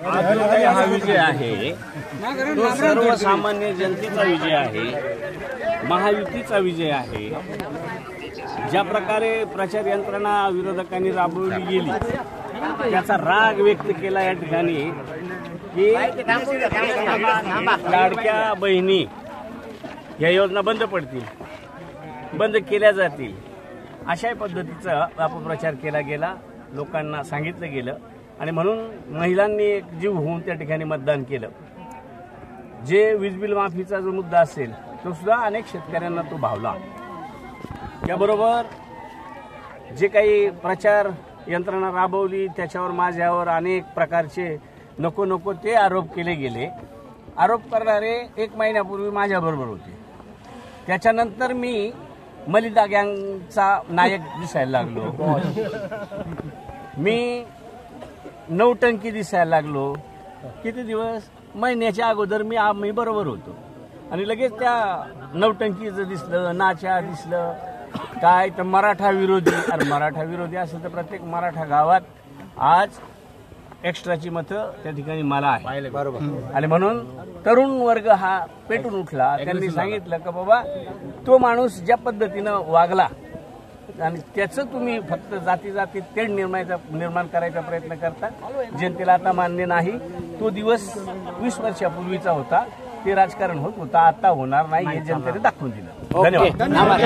हा विजय आहे तो सर्वसामान्य जनतेचा विजय आहे, महायुतीचा विजय आहे। ज्या प्रकारे प्रचार यंत्रणा विरोधकांनी राबवली गेली त्याचा राग व्यक्त केला या ठिकाणी की लाडक्या बहिणी या योजना बंद पडतील, बंद केल्या जातील, अशा पद्धतीचा अपप्रचार केला गेला, लोकांना सांगितलं गेलं आणि म्हणून महिलांनी एक जीव होऊन त्या ठिकाणी मतदान केलं। जे वीज बिल माफीचा जो मुद्दा असेल तो सुद्धा अनेक शेतकऱ्यांना तो भावला। त्याबरोबर जे काही प्रचार यंत्रणा राबवली त्याच्यावर माझ्यावर अनेक प्रकारचे नको नको ते आरोप केले गेले। आरोप करणारे एक महिन्यापूर्वी माझ्याबरोबर होते, त्याच्यानंतर मी मलिदा गँगचा नायक दिसायला लागलो, मी नौटंकी दिसायला लागलो। किती दिवस, महिन्याच्या अगोदर आम्ही बरोबर होतो आणि लगेच त्या नौटंकीचं दिसलं, नाच्या दिसलं, काय तर मराठा विरोधी। अरे मराठा विरोधी असेल तर प्रत्येक मराठा गावात आज एक्स्ट्राची मतं त्या ठिकाणी मला आहे, बरोबर। आणि म्हणून तरुण वर्ग हा पेटून उठला। त्यांनी सांगितलं की बाबा तो माणूस ज्या पद्धतीनं वागला आणि त्याचं तुम्ही फक्त जाती जाती तेढ निर्माण करायचा प्रयत्न करता, जनतेला आता मान्य नाही। तो दिवस 20 वर्षापूर्वीचा होता, ते राजकारण होत होता, आता होणार नाही हे जनतेने दाखवून दिलं। धन्यवाद।